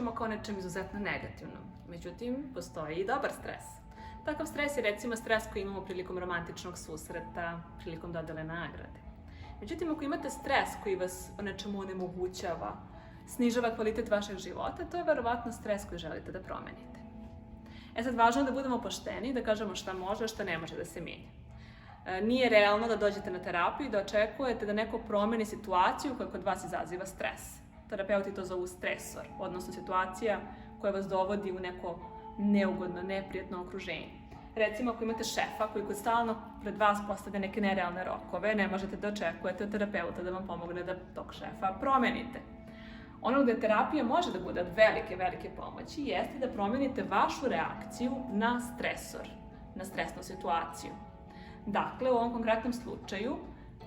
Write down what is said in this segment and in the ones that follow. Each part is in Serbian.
pričamo kao nečem izuzetno negativnom. Međutim, postoji i dobar stres. Takav stres je recimo stres koji imamo prilikom romantičnog susreta, prilikom dodele nagrade. Međutim, ako imate stres koji vas o nečemu onemogućava, snižava kvalitet vašeg života, to je verovatno stres koji želite da promenite. Sad, važno je da budemo pošteni i da kažemo šta može, a šta ne može da se menja. Nije realno da dođete na terapiju i da očekujete da neko promeni situaciju koja kod vas izaziva stres. Terapeuti to zovu stresor, odnosno situacija koja vas dovodi u neko neugodno, neprijatno okruženje. Recimo, ako imate šefa koji kod stalno pred vas postavlja neke nerealne rokove, ne možete da očekujete od terapeuta da vam pomogne da tog šefa promenite. Ono gde terapija može da bude od velike pomoći jeste da promenite vašu reakciju na stresor, na stresnu situaciju. Dakle, u ovom konkretnom slučaju,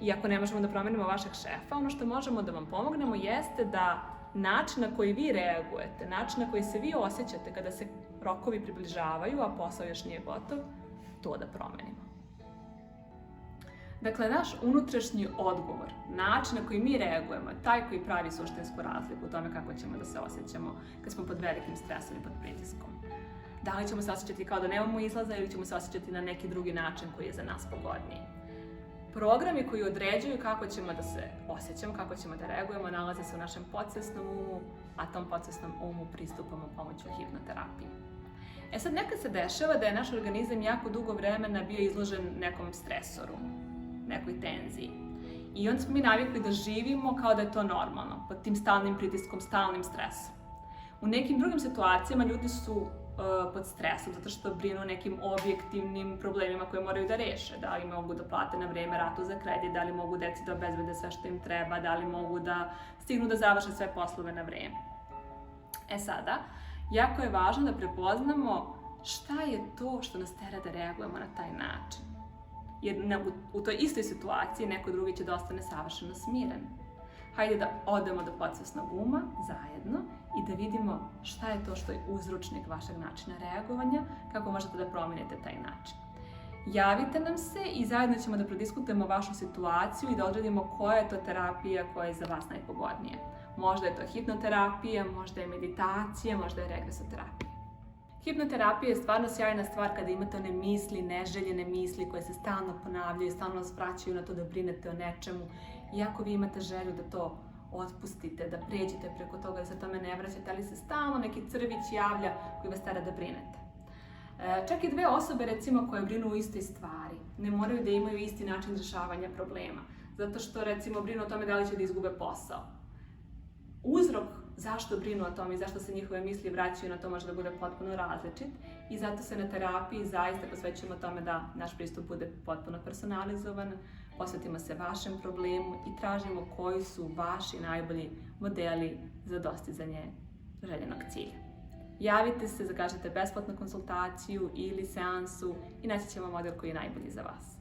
iako ne možemo da promenimo vašeg šefa, ono što možemo da vam pomognemo jeste da način na koji vi reagujete, način na koji se vi osjećate kada se rokovi približavaju, a posao još nije gotov, to da promenimo. Dakle, naš unutrašnji odgovor, način na koji mi reagujemo, je taj koji pravi suštinsku razliku u tome kako ćemo da se osjećamo kad smo pod velikim stresom i pod pritiskom. Da li ćemo se osjećati kao da nemamo izlaza ili ćemo se osjećati na neki drugi način koji je za nas pogodniji. Programi koji određuju kako ćemo da se osjećamo, kako ćemo da reagujemo, nalaze se u našem podsvesnom umu, a tom podsvesnom umu pristupamo pomoću hipnoterapije. Sad, nekad se dešava da je naš organizam jako dugo vremena bio izložen nekom stresoru, nekoj tenziji. I onda smo mi navikli da živimo kao da je to normalno, pod tim stalnim pritiskom, stalnim stresom. U nekim drugim situacijama ljudi su pod stresom zato što brinu o nekim objektivnim problemima koje moraju da reše. Da li mogu da plate na vreme ratu za kredit, da li mogu deci da obezbede sve što im treba, da li mogu da stignu da završe sve poslove na vreme. Sada, jako je važno da prepoznamo šta je to što nas tera da reagujemo na taj način. Jer u toj istoj situaciji neko drugi će da ostane savršeno smiren. Hajde da odemo do podsvesnog uma zajedno i da vidimo šta je to što je uzročnik vašeg načina reagovanja, kako možete da promenite taj način. Javite nam se i zajedno ćemo da prodiskutujemo vašu situaciju i da odredimo koja je to terapija koja je za vas najpogodnija. Možda je to hipnoterapija, možda je meditacija, možda je regresoterapija. Hipnoterapija je stvarno sjajna stvar kada imate one misli, neželjene misli koje se stalno ponavljaju, stalno vas vraćaju na to da brinete o nečemu. Iako vi imate želju da to otpustite, da pređete preko toga, da se tome ne vraćate, ali se stalno neki crvić javlja koji vas tera da brinete. Čak i dve osobe, recimo, koje brinu u istoj stvari, ne moraju da imaju isti način rešavanja problema, zato što, recimo, brinu o tome da li će da izgube posao. Uzrok zašto brinu o tome i zašto se njihove misli vraćaju na to može da bude potpuno različit i zato se na terapiji zaista posvećujemo tome da naš pristup bude potpuno personalizovan, posvetimo se vašem problemu i tražimo koji su vaši najbolji modeli za dostizanje željenog cilja. Javite se, zakažite besplatnu konsultaciju ili seansu i naći ćemo model koji je najbolji za vas.